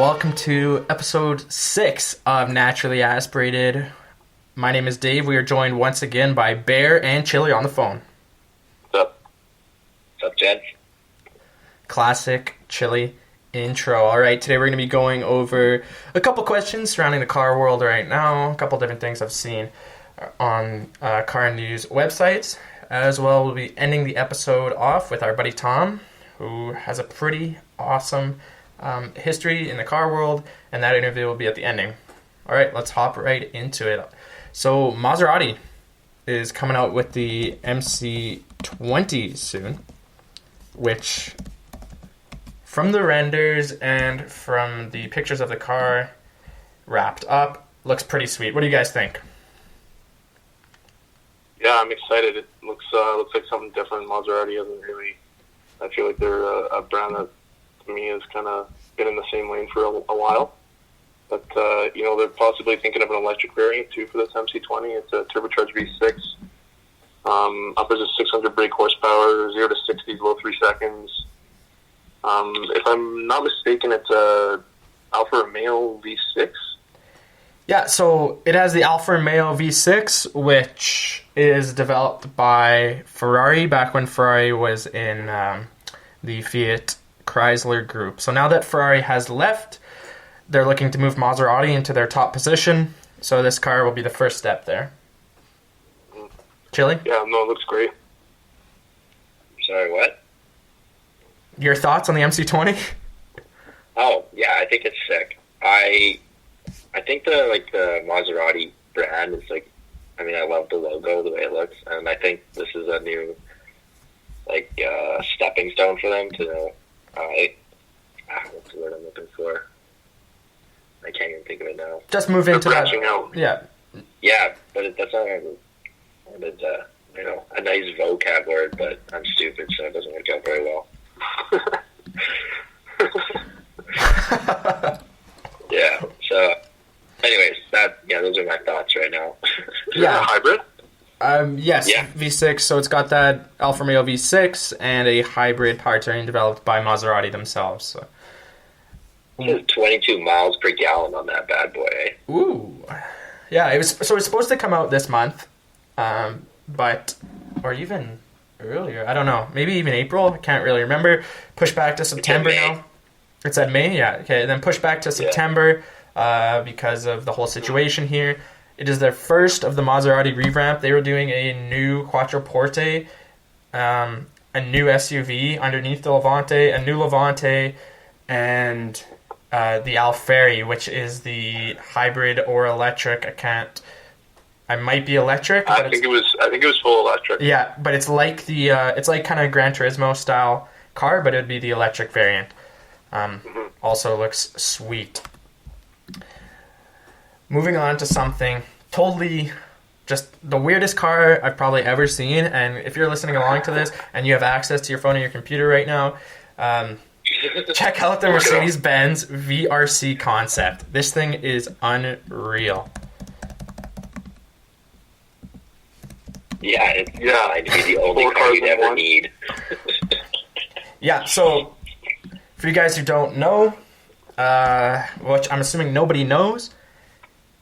welcome to episode 6 of Naturally Aspirated. My name is Dave. We are joined once again by Bear and Chili on the phone. What's up? What's up, Jed? Classic Chili intro. Alright, today we're going to be going over a couple questions surrounding the car world right now, a couple different things I've seen on car news websites. As well, we'll be ending the episode off with our buddy Tom, who has a pretty awesome history in the car world, and that interview will be at the ending. All right, let's hop right into it. So Maserati is coming out with the MC20 soon, which from the renders and from the pictures of the car wrapped up, looks pretty sweet. What do you guys think? Yeah, I'm excited. It looks like something different. Maserati hasn't really. I feel like they're a brand that, to me, has kind of been in the same lane for a while. But they're possibly thinking of an electric variant too for this MC20. It's a turbocharged V6, upwards of 600 brake horsepower, 0 to 60 below 3 seconds. If I'm not mistaken, it's a Alfa Romeo V6. Yeah, so it has the Alfa Romeo V6, which is developed by Ferrari back when Ferrari was in the Fiat Chrysler group. So now that Ferrari has left, they're looking to move Maserati into their top position. So this car will be the first step there. Chili? Yeah, no, it looks great. Sorry, what? Your thoughts on the MC20? Oh, yeah, I think it's sick. I think the Maserati brand is I love the logo, the way it looks, and I think this is a new stepping stone for them to what's the word I'm looking for? I can't even think of it now. Just move into that. Out. Yeah. Yeah, but that's not a nice vocab word, but I'm stupid, so it doesn't work out very well. Yeah. So, anyways, those are my thoughts right now. Is that a hybrid? Yes, yeah. V6. So it's got that Alfa Romeo V6 and a hybrid powertrain developed by Maserati themselves. So. It 22 miles per gallon on that bad boy. Eh? Ooh, yeah. It's supposed to come out this month, or even earlier. I don't know. Maybe even April. I can't really remember. Pushed back to September now. It said May. Yeah. Okay. Then pushed back to September because of the whole situation here. It is their first of the Maserati revamp. They were doing a new Quattroporte, a new SUV underneath the Levante, a new Levante, and the Alfieri, which is the hybrid or electric. I might be electric. I think it was full electric. Yeah, but it's like it's like kind of Gran Turismo style car, but it would be the electric variant. Also looks sweet. Moving on to something totally just the weirdest car I've probably ever seen. And if you're listening along to this and you have access to your phone or your computer right now, check out the Mercedes Benz VRC concept. This thing is unreal. Yeah, it's the only car you'd ever need. Yeah, so for you guys who don't know, which I'm assuming nobody knows,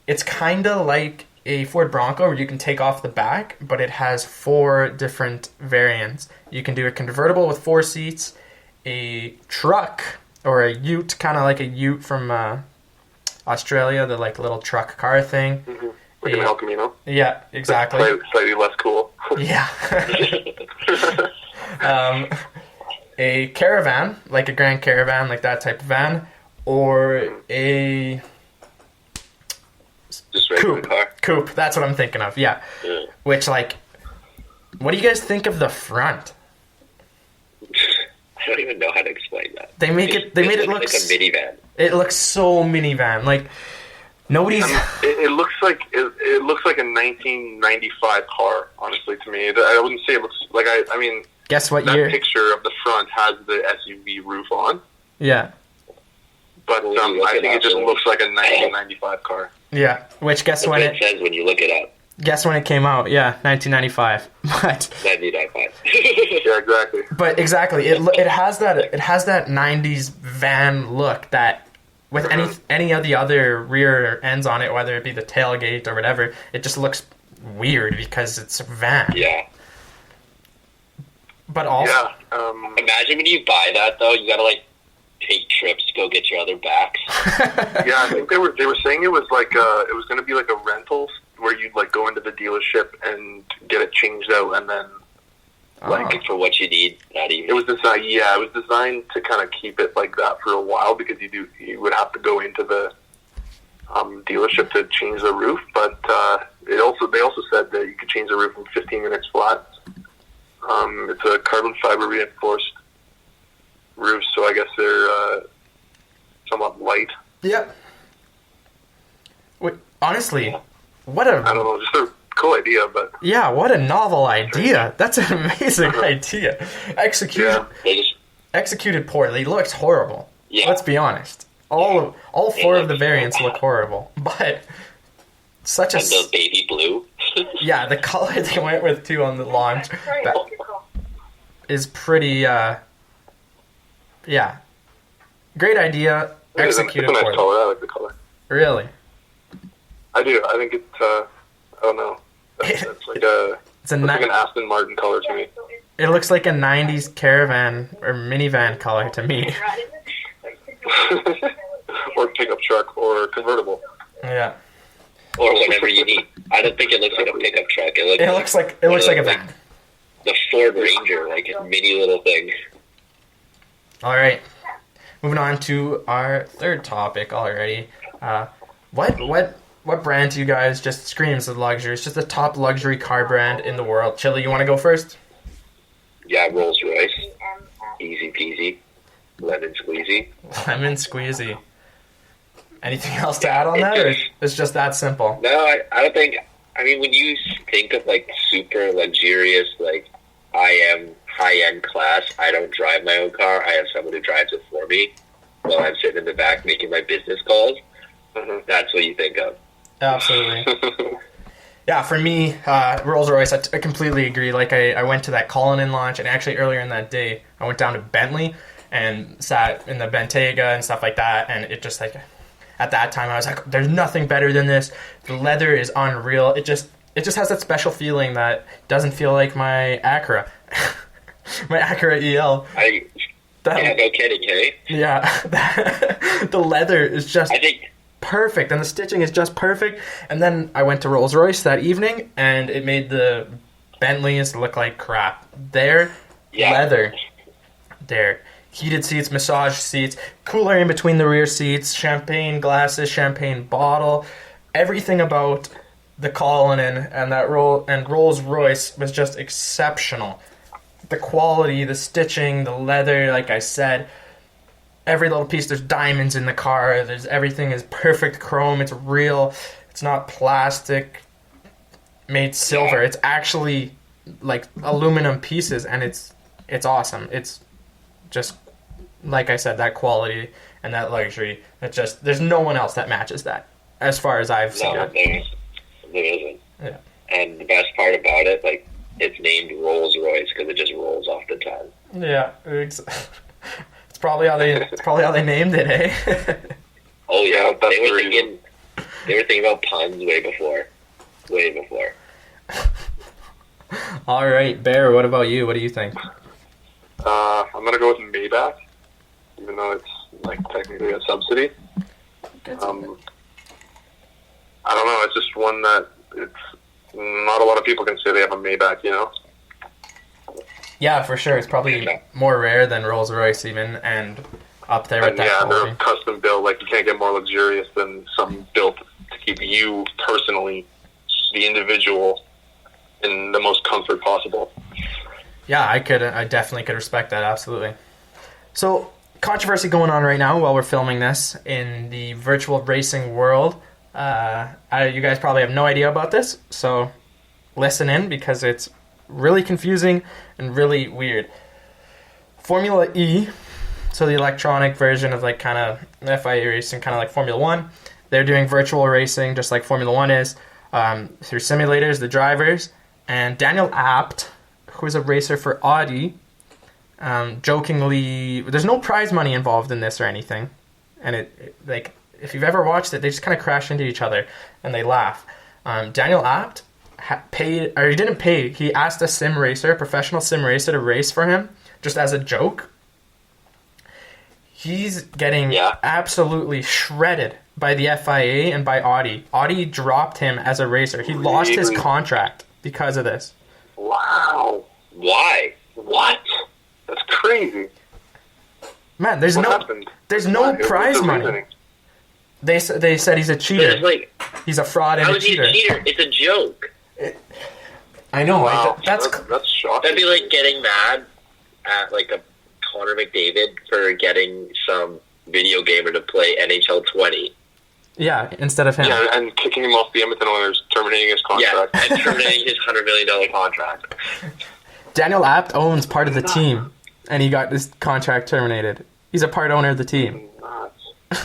it's kind of like a Ford Bronco where you can take off the back, but it has 4 different variants. You can do a convertible with 4 seats, a truck or a ute, kind of like a ute from Australia, the little truck car thing. Mm-hmm. Like an El Camino. Yeah, exactly. Slightly less cool. Yeah. A caravan, like a Grand Caravan, like that type of van, or a just regular car. Coupe, that's what I'm thinking of, yeah. Which, what do you guys think of the front? I don't even know how to explain that. They made it look like a minivan. It looks so minivan. Nobody's. It looks like a 1995 car. Honestly, to me, I wouldn't say it looks like. Guess what that year? That picture of the front has the SUV roof on. Yeah. But I think it just looks like a 1995 car. Yeah. Which guess when it says when you look it up. Guess when it came out? Yeah, 1995. But 1995. Yeah, exactly. But exactly, it has that 90s van look that with any of the other rear ends on it, whether it be the tailgate or whatever, it just looks weird because it's a van. Yeah. But also, imagine when you buy that though, you gotta like take trips to go get your other backs. Yeah, I think they were saying it was like it was going to be like a rental where you'd like go into the dealership and get it changed out, and then like for what you need that evening. it was designed. Yeah, it was designed to kind of keep it like that for a while because you would have to go into the dealership to change the roof, but they also said that you could change the roof in 15 minutes flat. It's a carbon fiber reinforced roof, so I guess they're somewhat light. Yep. Wait, honestly, what a... I don't know, just a cool idea, but... Yeah, what a novel idea. That's an amazing idea. Executed poorly. Looks horrible. Yeah. Let's be honest. All four of the variants look horrible, but such a... And the baby blue. Yeah, the color they went with, too, on the launch is pretty, yeah. Great idea. Executed it's a nice poorly. color. I like the color. Really? I do. I think it's, I don't know. It's like a... It's like an Aston Martin color to me. It looks like a 90s caravan or minivan color to me. Or pickup truck or convertible. Yeah. Or whatever you need. I don't think it looks like a pickup truck. It looks like a van. The Ford Ranger, like a mini little thing. All right. Moving on to our third topic already. What brand to you guys just screams of luxury? It's just the top luxury car brand in the world. Chili, you want to go first? Yeah, Rolls Royce. Easy peasy. Lemon squeezy. Lemon squeezy. Anything else to add on that, or it's just that simple? No, I don't think... I mean, when you think of, like, super luxurious, like, I am high-end class, I don't drive my own car, I have someone who drives it for me while I'm sitting in the back making my business calls, that's what you think of. Absolutely. Yeah, for me, Rolls-Royce, I completely agree. Like, I went to that Cullinan launch, and actually earlier in that day, I went down to Bentley and sat in the Bentayga and stuff like that, and it just, like... At that time, I was like, there's nothing better than this. The leather is unreal. It just has that special feeling that doesn't feel like my Acura. My Acura EL. Yeah, no kidding, hey? Yeah. The leather is just perfect, and the stitching is just perfect. And then I went to Rolls-Royce that evening, and it made the Bentleys look like crap. Leather. There. Heated seats, massage seats, cooler in between the rear seats, champagne glasses, champagne bottle. Everything about the Cullinan and Rolls-Royce was just exceptional. The quality, the stitching, the leather, like I said, every little piece. There's diamonds in the car. Everything is perfect chrome. It's real. It's not plastic made silver. It's actually like aluminum pieces, and it's awesome. It's just, like I said, that quality and that luxury. There's no one else that matches that, as far as I've seen it. There isn't. Yeah. And the best part about it, like, it's named Rolls Royce because it just rolls off the tongue. Yeah, it's probably how they named it, eh? Oh yeah, they were thinking about puns way before. All right, Bear. What about you? What do you think? I'm gonna go with Maybach, even though it's like technically a subsidy. I don't know. It's just one that it's not a lot of people can say they have a Maybach, you know. Yeah, for sure. It's probably more rare than Rolls-Royce even, and up there with that. Yeah, quality. they're custom built. Like, you can't get more luxurious than something built to keep you personally, the individual, in the most comfort possible. Yeah, I definitely could respect that, absolutely. So, controversy going on right now while we're filming this in the virtual racing world. You guys probably have no idea about this, so listen in because it's really confusing and really weird. Formula E, so the electronic version of like kind of FIA racing, kind of like Formula 1, they're doing virtual racing just like Formula 1 is, through simulators, the drivers, and Daniel Abt, who is a racer for Audi, jokingly, there's no prize money involved in this or anything. and like if you've ever watched it, they just kind of crash into each other and they laugh. Daniel Abt paid, or he didn't pay. He asked a professional sim racer, to race for him just as a joke. He's getting absolutely shredded by the FIA and by Audi. Audi dropped him as a racer. He lost his contract because of this. Wow. Why? What? That's crazy. Man, there's no prize money. They said he's a cheater. Like, he's a fraud and how a is he cheater. a cheater? It's a joke. I know. Wow. That's shocking. That'd be like getting mad at like a Connor McDavid for getting some video gamer to play NHL 20. Yeah, instead of him. Yeah, and kicking him off the Edmonton Oilers, terminating his contract. Yeah, and terminating his $100 million contract. Daniel Abt owns part of the team, and he got his contract terminated. He's a part owner of the team.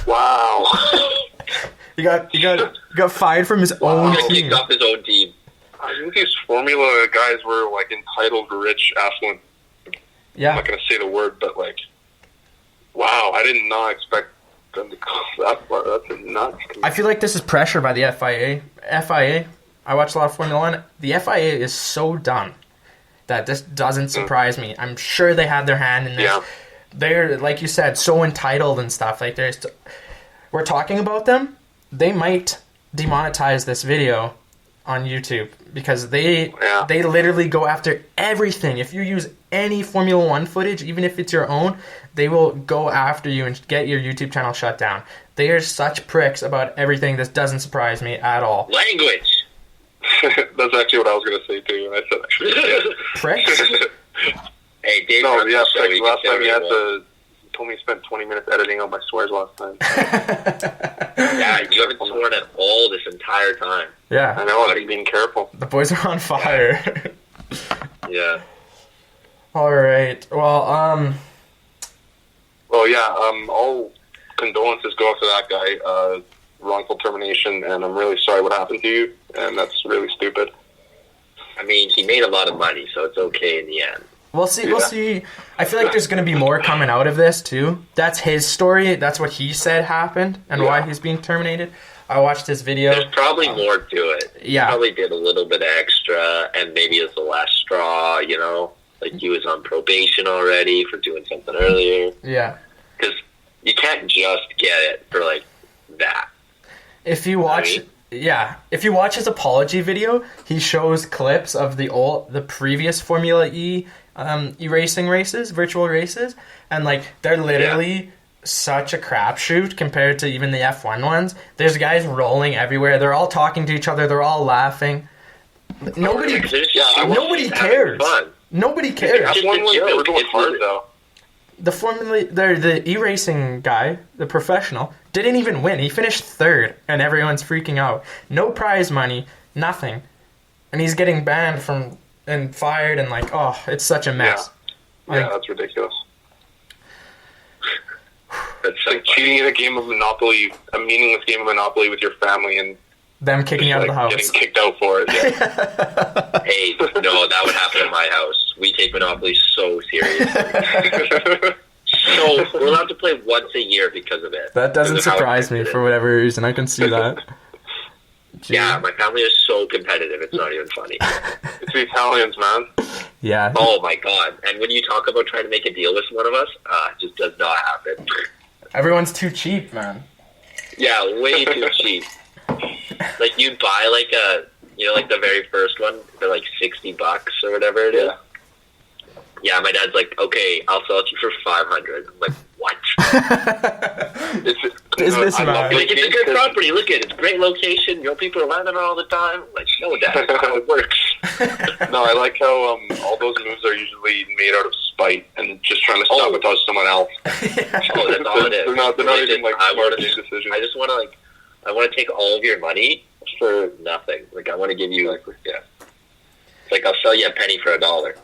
Wow. He got fired from his own He got team. kicked off his own team. I think these Formula guys were like entitled, rich, affluent. Yeah. I'm not going to say the word, but like, wow, I did not expect them to go that far. That's nuts. I feel like this is pressure by the FIA. I watch a lot of Formula 1. The FIA is so dumb that this doesn't surprise me. I'm sure they had their hand in this. Yeah. They're, like you said, so entitled and stuff. Like, we're talking about them. They might demonetize this video on YouTube because they literally go after everything. If you use any Formula 1 footage, even if it's your own, they will go after you and get your YouTube channel shut down. They are such pricks about everything. This doesn't surprise me at all. Language. That's actually what I was going to say too. I said actually. Pricks? Hey, Dave. No, yeah, So like, last time you told me you spent 20 minutes editing out my swears last time. Yeah, you haven't sworn at all this entire time. Yeah. I know, I'm being careful. The boys are on fire. Yeah. All right. Well, Well, yeah, all condolences go out to that guy. Wrongful termination, and I'm really sorry what happened to you, and that's really stupid. I mean, he made a lot of money, so it's okay in the end. we'll see. We'll see. I feel like there's going to be more coming out of this, too. That's his story. That's what he said happened and why he's being terminated. I watched his video. There's probably more to it. Yeah. He probably did a little bit extra, and maybe it's the last straw, you know? Like, he was on probation already for doing something earlier. Yeah. Because you can't just get it for, like, that. If you watch... Right? Yeah, if you watch his apology video, he shows clips of the previous Formula E e-racing races, virtual races, and like they're literally such a crapshoot compared to even the F1 ones. There's guys rolling everywhere. They're all talking to each other. They're all laughing. Nobody cares. Nobody cares. F1 ones, they were going hard though. The e-racing guy, the professional, didn't even win. He finished third, and everyone's freaking out. No prize money, nothing, and he's getting banned from and fired, and like, oh, it's such a mess. Yeah, that's ridiculous. That's It's like cheating in a game of Monopoly, a meaningless game of Monopoly with your family, and them kicking out of the house. Getting kicked out for it. Yeah. Hey, no, that would happen in my house. We take Monopoly so seriously. So we're allowed to play once a year because of it. That doesn't surprise me for whatever reason. I can see that. Yeah, my family is so competitive. It's not even funny. It's the Italians, man. Yeah. Oh my god! And when you talk about trying to make a deal with one of us, it just does not happen. Everyone's too cheap, man. Yeah, way too cheap. Like you'd buy like like the very first one for like $60 or whatever it is. Yeah, my dad's like, okay, I'll sell it to you for $500. I'm like, what? Is this man? Like, it's a good property. Look at it. It's a great location. People are landing there all the time. I'm like, no, Dad, that's how it works. No, I like how all those moves are usually made out of spite and just trying to sabotage someone else. Oh, that's all it is. They're not even like smart decisions. I just want to I want to take all of your money for nothing. Like, I want to give you It's like I'll sell you a penny for $1.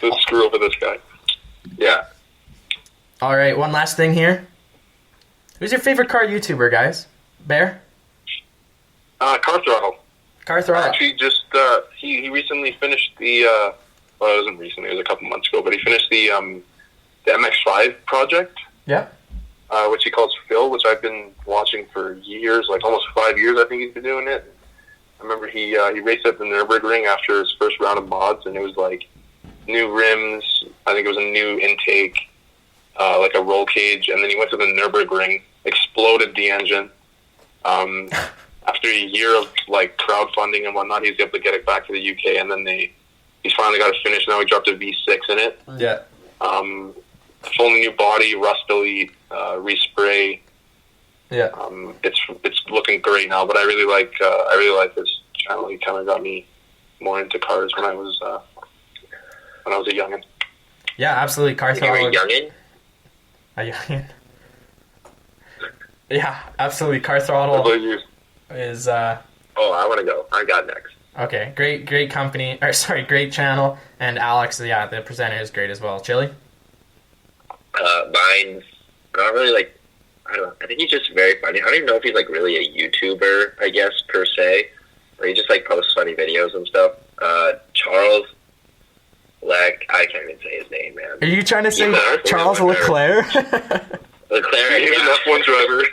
Just screw over this guy. Yeah. All right, one last thing here. Who's your favorite car YouTuber, guys? Bear? Car Throttle. Car Throttle. Actually, just he recently finished the. Well, it wasn't recently. It was a couple months ago, but he finished the MX-5 project. Yeah. Which he calls Phil, which I've been watching for years, like almost 5 years. I think he's been doing it. I remember he raced at the Nürburgring after his first round of mods, and it was like new rims. I think it was a new intake, like a roll cage, and then he went to the Nürburgring, exploded the engine. After a year of like crowdfunding and whatnot, he's able to get it back to the UK, and then he's finally got it finished. Now he dropped a V6 in it. Yeah. Full new body, Rust Elite, respray. Yeah. It's looking great now, but I really like this channel. He kind of got me more into cars when I was a youngin. Yeah, absolutely. Car You were a Throttle. youngin? A youngin. Yeah, absolutely. Car Throttle is Oh, I want to go. I got next. okay. Great company. Or sorry, great channel. And Alex, yeah, the presenter is great as well. Chili. Mine's not really like, I don't know. I think he's just very funny. I don't even know if he's like really a YouTuber, I guess, per se. Or he just like posts funny videos and stuff. Charles Leck, I can't even say his name, man. Are you trying to say Yeah, Charles Leclerc. Leclerc? Leclerc, He's an F1 driver.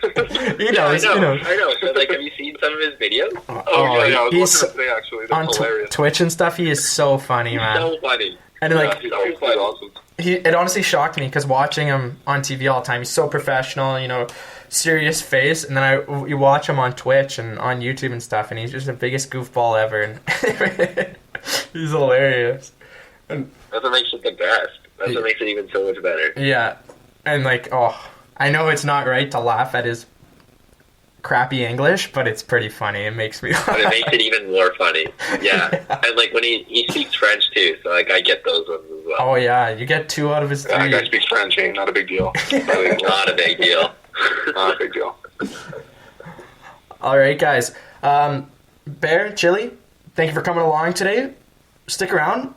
He knows. I He know. knows. I know. So, like, have you seen some of his videos? I was he's looking today, actually. That's on hilarious. Twitch and stuff. He is so funny, man. So funny. And like, He's awesome. it honestly shocked me because watching him on TV all the time, he's so professional, serious face, and then you watch him on Twitch and on YouTube and stuff, and he's just the biggest goofball ever, and he's hilarious. And That's what makes it the best. That's what makes it even so much better. yeah, and like, I know it's not right to laugh at his crappy English, but it's pretty funny. It makes me laugh. But it makes it even more funny. Yeah. And, like, when he speaks French, too, so, like, I get those ones as well. Oh yeah, you get 2 out of his 3. That guy speaks French, ain't not a big deal. Not a big deal. Not a big deal. All right, guys. Bear, Chili, thank you for coming along today. Stick around.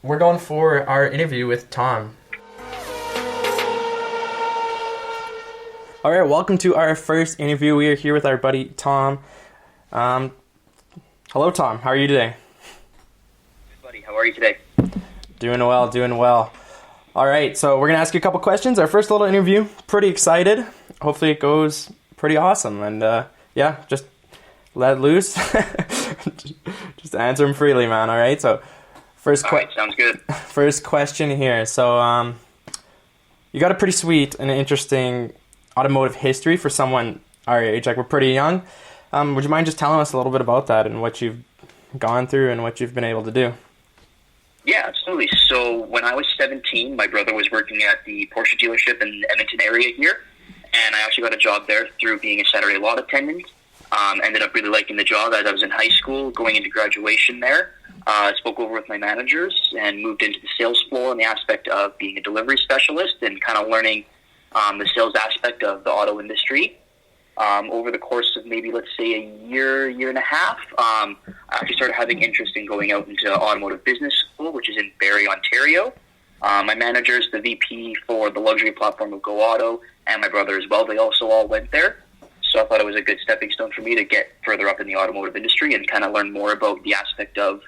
We're going for our interview with Tom. All right, welcome to our first interview. We are here with our buddy Tom. Hello, Tom. How are you today? Buddy, how are you today? Doing well. All right, so we're going to ask you a couple questions. Our first little interview. Pretty excited. Hopefully it goes pretty awesome. And, yeah, just let loose. Just answer them freely, man. All right, so All right, sounds good. first question here. So, you got a pretty sweet and interesting automotive history for someone our age. Like, we're pretty young. Would you mind just telling us a little bit about that and what you've gone through and what you've been able to do? Yeah, absolutely. So when I was 17, my brother was working at the Porsche dealership in the Edmonton area here, and I actually got a job there through being a Saturday lot attendant. Ended up really liking the job as I was in high school, going into graduation there. Spoke over with my managers and moved into the sales floor in the aspect of being a delivery specialist and kind of learning the sales aspect of the auto industry. Over the course of maybe, let's say, a year and a half, I actually started having interest in going out into automotive business school, which is in Barrie, Ontario. My managers, the VP for the luxury platform of Go Auto, and my brother as well, they also all went there. So I thought it was a good stepping stone for me to get further up in the automotive industry and kind of learn more about the aspect of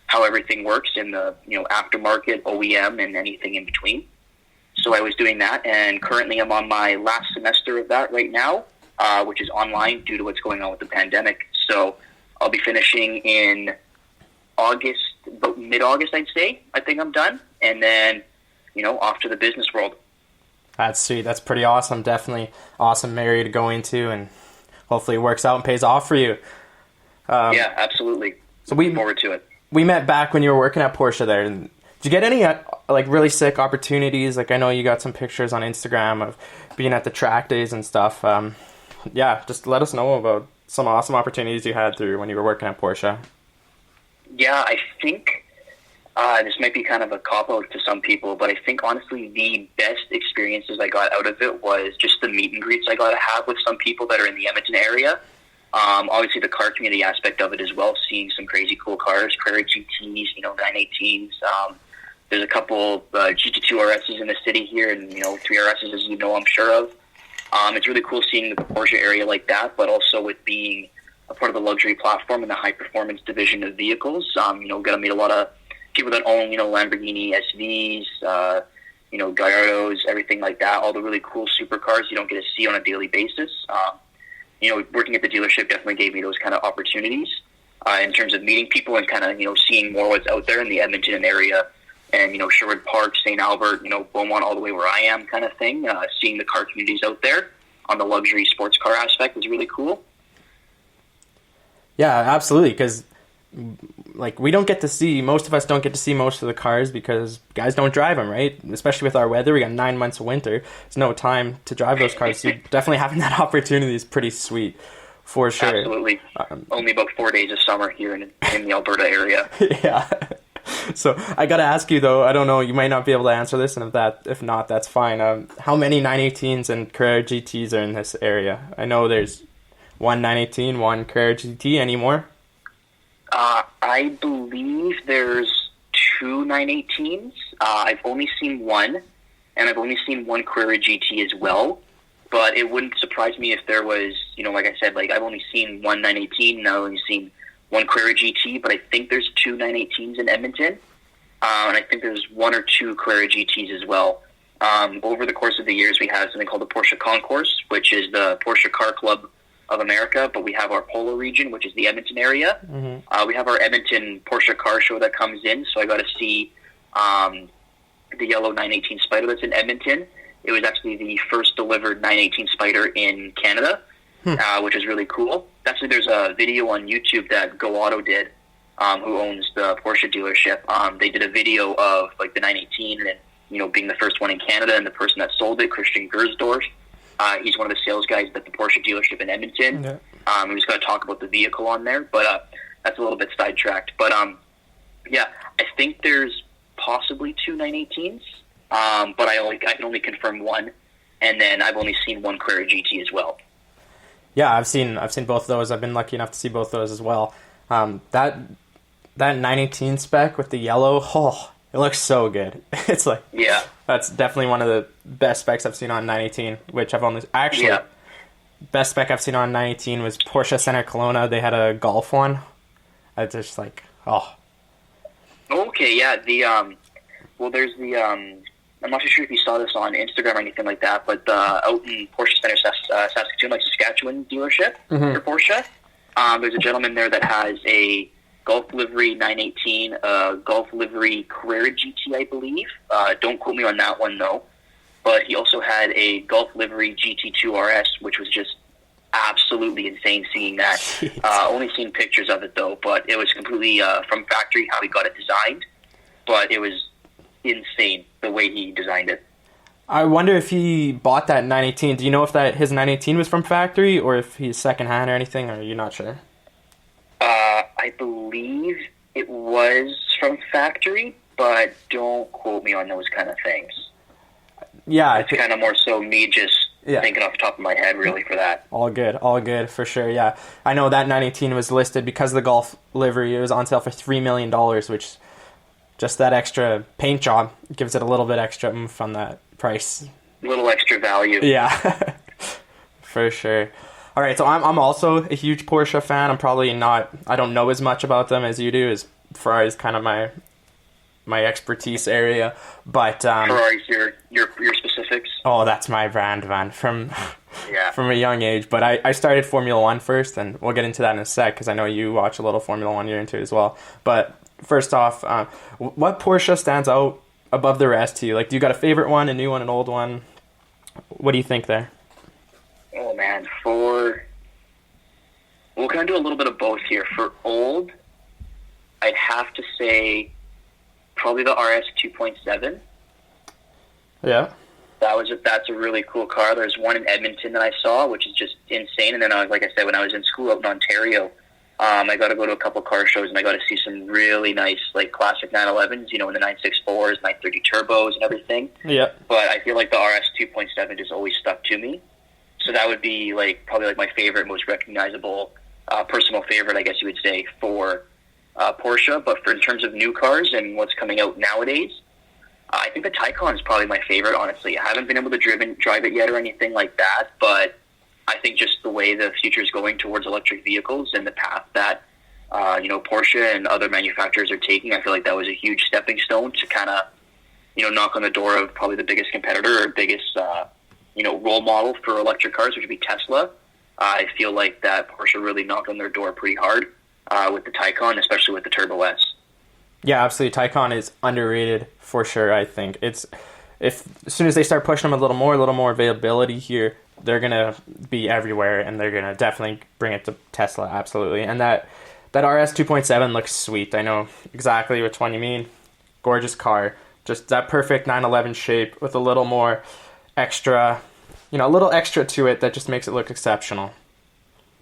how everything works in the aftermarket, OEM, and anything in between. So I was doing that, and currently I'm on my last semester of that right now, which is online due to what's going on with the pandemic. So I'll be finishing in August, about mid-August, I'd say. I think I'm done, and then, off to the business world. That's sweet. That's pretty awesome. Definitely awesome area to go into, and hopefully it works out and pays off for you. Yeah, absolutely. So Looking forward to it. We met back when you were working at Porsche there. Did you get any really sick opportunities? Like, I know you got some pictures on Instagram of being at the track days and stuff. Yeah, just let us know about some awesome opportunities you had through when you were working at Porsche. Yeah, I think this might be kind of a cop-out to some people, but I think honestly the best experiences I got out of it was just the meet and greets I got to have with some people that are in the Edmonton area. Obviously the car community aspect of it as well, seeing some crazy cool cars, Carrera GTs, 918s. There's a couple GT2 RSs in the city here and, 3 RSs as I'm sure of. It's really cool seeing the Porsche area like that, but also with being a part of the luxury platform and the high-performance division of vehicles. Got to meet a lot of people that own, Lamborghini SVs, Gallardos, everything like that, all the really cool supercars you don't get to see on a daily basis. Working at the dealership definitely gave me those kind of opportunities in terms of meeting people and kind of, seeing more what's out there in the Edmonton area and, Sherwood Park, St. Albert, Beaumont, all the way where I am kind of thing. Seeing the car communities out there on the luxury sports car aspect was really cool. Yeah, absolutely, because we don't get to see, most of us don't get to see most of the cars because guys don't drive them, right? Especially with our weather, we got 9 months of winter. There's no time to drive those cars. So definitely having that opportunity is pretty sweet, for sure. Absolutely. Only about 4 days of summer here in the Alberta area. Yeah. So I got to ask you, though, I don't know, you might not be able to answer this, and if not, that's fine. How many 918s and Carrera GTs are in this area? I know there's one 918, one Carrera GT. Any more? I believe there's two 918s. I've only seen one, and I've only seen one Carrera GT as well. But it wouldn't surprise me if there was, like I said, I've only seen one 918, and I've only seen one Carrera GT, but I think there's two 918s in Edmonton. And I think there's one or two Carrera GTs as well. Over the course of the years, we have something called the Porsche Concourse, which is the Porsche Car Club of America, but we have our Polo region, which is the Edmonton area. Mm-hmm. We have our Edmonton Porsche car show that comes in, so I got to see the yellow 918 Spider that's in Edmonton. It was actually the first delivered 918 Spider in Canada, which is really cool. Actually, there's a video on YouTube that Go Auto did, who owns the Porsche dealership. They did a video of the 918 and being the first one in Canada, and the person that sold it, Christian Gersdorf. He's one of the sales guys at the Porsche dealership in Edmonton. Yeah. He was going to talk about the vehicle on there, but that's a little bit sidetracked. But yeah, I think there's possibly two 918s, but I can only confirm one, and then I've only seen one Carrera GT as well. Yeah, I've seen both of those. I've been lucky enough to see both of those as well. That 918 spec with the yellow, it looks so good. It's yeah, that's definitely one of the best specs I've seen on 918, which I've only best spec I've seen on 918 was Porsche Santa Colonna. They had a Golf one. It's just Okay, yeah. There's the I'm not too sure if you saw this on Instagram or anything like that, but out in Porsche Center, Saskatoon, Saskatchewan dealership for Porsche, there's a gentleman there that has a Golf livery 918, Golf livery Carrera GT, I believe. Don't quote me on that one, though. But he also had a Golf livery GT2 RS, which was just absolutely insane seeing that. Only seen pictures of it, though, but it was completely from factory how he got it designed. But it was insane the way he designed it. I wonder if he bought that 918. Do you know if his 918 was from factory or if he's secondhand or anything, or are you not sure? I believe it was from factory, but don't quote me on those kind of things. Yeah. It's kind of more so me just thinking off the top of my head, really, for that. All good, for sure, yeah. I know that 918 was listed because of the Golf livery. It was on sale for $3 million, which just that extra paint job gives it a little bit extra oomph on that price. A little extra value. Yeah, for sure. All right, so I'm also a huge Porsche fan. I'm probably not, I don't know as much about them as you do, as Ferrari is kind of my expertise area, but Ferrari's your specifics. Oh, that's my brand, man, from a young age. But I started Formula One first, and we'll get into that in a sec because I know you watch a little Formula One you're into as well. But first off, what Porsche stands out above the rest to you? Do you got a favorite one, a new one, an old one? What do you think there? Oh man, we'll kind of do a little bit of both here. For old, I'd have to say probably the RS 2.7. Yeah. That's a really cool car. There's one in Edmonton that I saw, which is just insane. And then, like I said, when I was in school out in Ontario, I got to go to a couple car shows, and I got to see some really nice, classic 911s, in the 964s, 930 turbos and everything. Yeah. But I feel like the RS 2.7 just always stuck to me. So that would be probably my favorite, most recognizable, personal favorite, I guess you would say, for Porsche. But in terms of new cars and what's coming out nowadays, I think the Taycan is probably my favorite, honestly. I haven't been able to drive it yet or anything like that, but I think just the way the future is going towards electric vehicles and the path that Porsche and other manufacturers are taking, I feel like that was a huge stepping stone to kind of knock on the door of probably the biggest competitor or biggest, role model for electric cars, which would be Tesla. I feel like that Porsche really knocked on their door pretty hard with the Taycan, especially with the Turbo S. Yeah, absolutely. Taycan is underrated for sure, I think. As soon as they start pushing them a little more availability here, they're going to be everywhere, and they're going to definitely bring it to Tesla, absolutely. And that RS 2.7 looks sweet. I know exactly which one you mean. Gorgeous car. Just that perfect 911 shape with a little more extra, a little extra to it that just makes it look exceptional.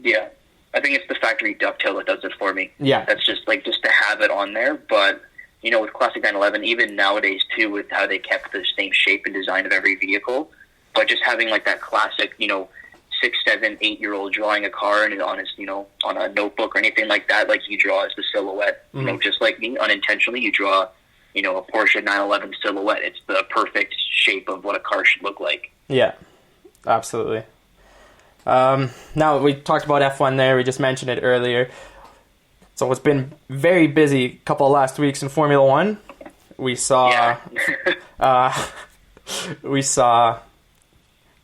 Yeah. I think it's the factory dovetail that does it for me. Yeah. That's just to have it on there. But, with classic 911, even nowadays, too, with how they kept the same shape and design of every vehicle, but just having, like, that classic, 6, 7, 8-year-old drawing a car and on his, on a notebook or anything like that, like he draws the silhouette. Just like me, unintentionally, you draw, a Porsche 911 silhouette. It's the perfect shape of what a car should look like. Yeah, absolutely. Now, we talked about F1 there. We just mentioned it earlier. So it's been very busy couple of last weeks in Formula One. We saw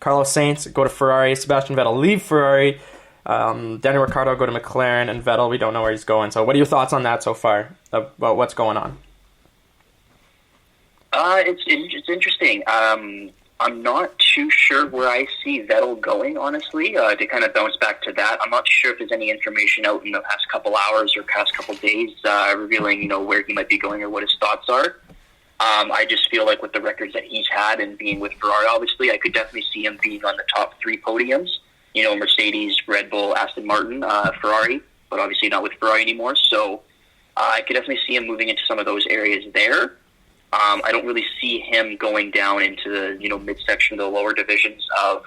Carlos Sainz go to Ferrari, Sebastian Vettel leave Ferrari, Daniel Ricciardo go to McLaren, and Vettel, we don't know where he's going. So what are your thoughts on that so far, about what's going on? It's interesting. I'm not too sure where I see Vettel going, honestly, to kind of bounce back to that. I'm not sure if there's any information out in the past couple hours or past couple days revealing, where he might be going or what his thoughts are. I just feel like with the records that he's had and being with Ferrari, obviously, I could definitely see him being on the top 3 podiums. Mercedes, Red Bull, Aston Martin, Ferrari, but obviously not with Ferrari anymore. So I could definitely see him moving into some of those areas there. I don't really see him going down into the, midsection of the lower divisions of,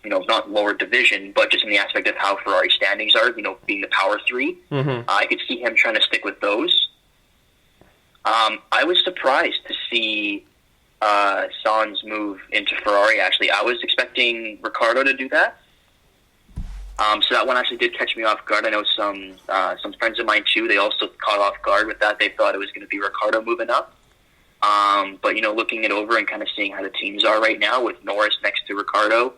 not lower division, but just in the aspect of how Ferrari standings are, being the Power 3. Mm-hmm. I could see him trying to stick with those. I was surprised to see Sainz move into Ferrari, actually. I was expecting Ricciardo to do that. So that one actually did catch me off guard. I know some friends of mine, too, they also caught off guard with that. They thought it was going to be Ricciardo moving up. But, looking it over and kind of seeing how the teams are right now with Norris next to Ricciardo,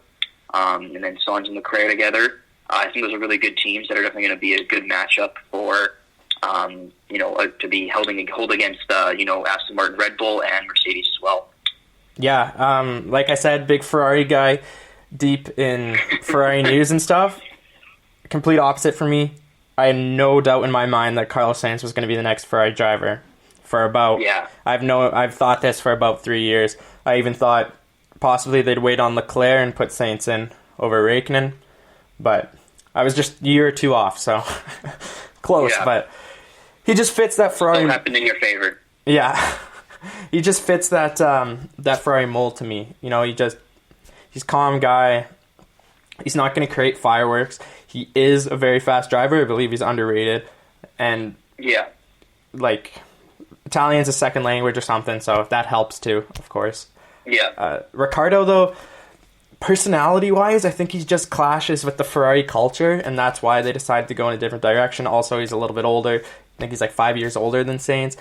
and then Sainz and Leclerc together, I think those are really good teams that are definitely going to be a good matchup for, to be hold against, Aston Martin, Red Bull, and Mercedes as well. Yeah, like I said, big Ferrari guy, deep in Ferrari news and stuff. Complete opposite for me. I had no doubt in my mind that Carlos Sainz was going to be the next Ferrari driver. I've thought this for about 3 years. I even thought possibly they'd wait on Leclerc and put Sainz in over Raikkonen, but I was just a year or two off, so close. Yeah. But he just fits that Ferrari. Still happened in your favor. Yeah, he just fits that Ferrari mold to me. He's a calm guy. He's not going to create fireworks. He is a very fast driver. I believe he's underrated, and Italian's a second language or something, so that helps too, of course. Yeah. Ricciardo, though, personality-wise, I think he just clashes with the Ferrari culture, and that's why they decided to go in a different direction. Also, he's a little bit older. I think he's like 5 years older than Sainz.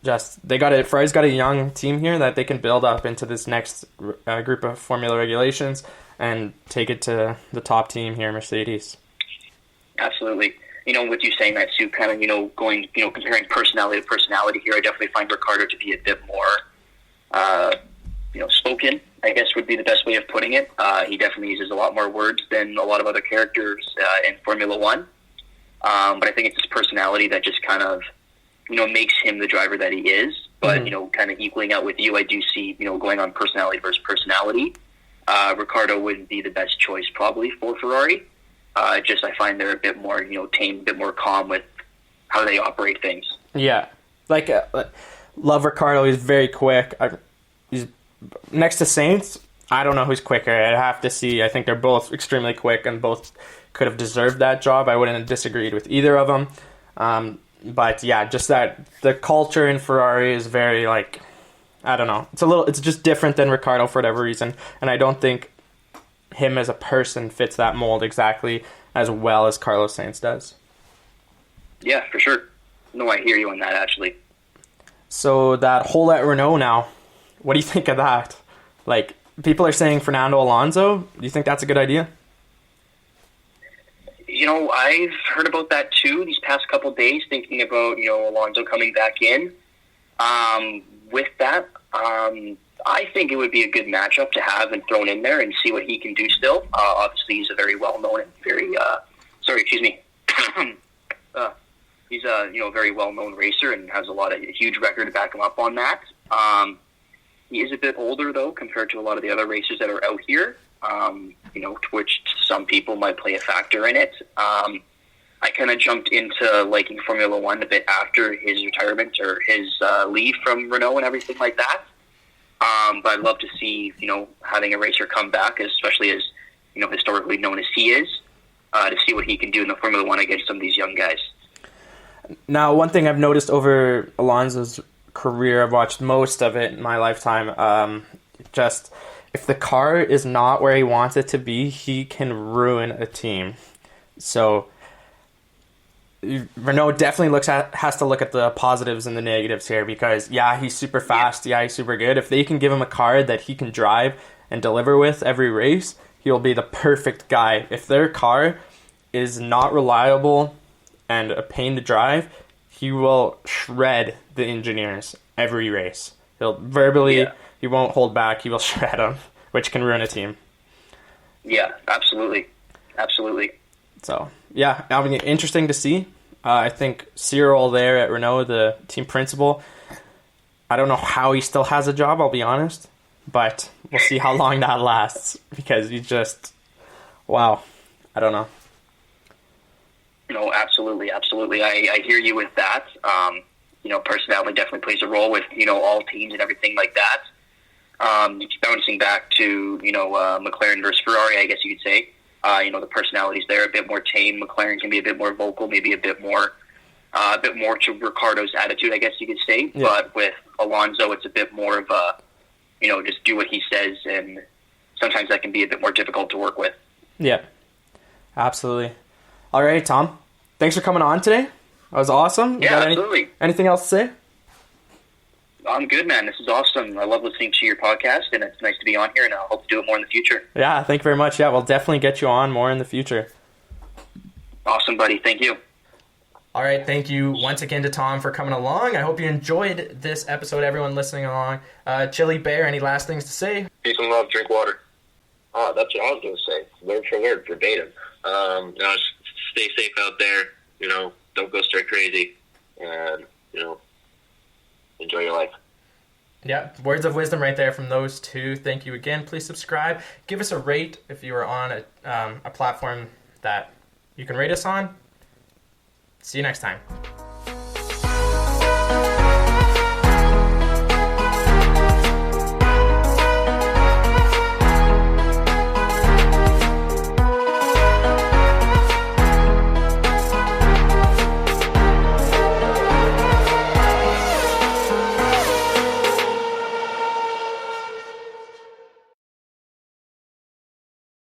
Ferrari's got a young team here that they can build up into this next group of Formula regulations and take it to the top team here, Mercedes. Absolutely. With you saying that too, kind of, comparing personality to personality here, I definitely find Ricciardo to be a bit more, spoken, I guess would be the best way of putting it. He definitely uses a lot more words than a lot of other characters in Formula One. But I think it's his personality that just kind of, makes him the driver that he is. But, kind of equaling out with you, I do see, going on personality versus personality. Ricciardo wouldn't be the best choice probably for Ferrari. I find they're a bit more, tame, a bit more calm with how they operate things. Yeah. Love Ricciardo. He's very quick. He's next to Sainz. I don't know who's quicker. I'd have to see. I think they're both extremely quick and both could have deserved that job. I wouldn't have disagreed with either of them. But yeah, just that the culture in Ferrari is very I don't know. It's just different than Ricciardo for whatever reason. And I don't think him as a person fits that mold exactly as well as Carlos Sainz does. Yeah, for sure. No, I hear you on that, actually. So that hole at Renault now, what do you think of that? Like, people are saying Fernando Alonso. Do you think that's a good idea? You know, I've heard about that too these past couple days, thinking about, Alonso coming back in. With that, I think it would be a good matchup to have and thrown in there and see what he can do still. Obviously, he's a very well-known and he's a very well-known racer and has a huge record to back him up on that. He is a bit older though compared to a lot of the other racers that are out here. Which some people might play a factor in it. I kind of jumped into liking Formula One a bit after his retirement or his leave from Renault and everything like that. But I'd love to see, having a racer come back, especially as, historically known as he is, to see what he can do in the Formula One against some of these young guys. Now, one thing I've noticed over Alonso's career, I've watched most of it in my lifetime, if the car is not where he wants it to be, he can ruin a team. So Renault definitely has to look at the positives and the negatives here, because he's super fast, he's super good. If they can give him a car that he can drive and deliver with every race, he'll be the perfect guy. If their car is not reliable and a pain to drive, he will shred the engineers every race. He'll verbally, he won't hold back, he will shred them, which can ruin a team. Yeah, absolutely. So, that'll be interesting to see. I think Cyril there at Renault, the team principal, I don't know how he still has a job, I'll be honest. But we'll see how long that lasts, because he just, I don't know. No, absolutely. I hear you with that. Personality definitely plays a role with, all teams and everything like that. Bouncing back to, McLaren versus Ferrari, I guess you could say. The personalities there a bit more tame. McLaren can be a bit more vocal, maybe a bit more to Ricciardo's attitude, I guess you could say. Yeah. But with Alonso, it's a bit more of a, just do what he says, and sometimes that can be a bit more difficult to work with. Yeah, absolutely. All right, Tom, thanks for coming on today. That was awesome. Yeah, absolutely. Anything else to say? I'm good, man. This is awesome. I love listening to your podcast, and it's nice to be on here, and I hope to do it more in the future. Yeah, thank you very much. Yeah, we'll definitely get you on more in the future. Awesome, buddy. Thank you. All right, thank you once again to Tom for coming along. I hope you enjoyed this episode, everyone listening along. Chili Bear, any last things to say? Peace and love, drink water. Oh, that's what I was going to say. Word for word, verbatim. Stay safe out there. Don't go stir crazy. And, enjoy your life. Yeah, words of wisdom right there from those two. Thank you again. Please subscribe. Give us a rate if you are on a platform that you can rate us on. See you next time.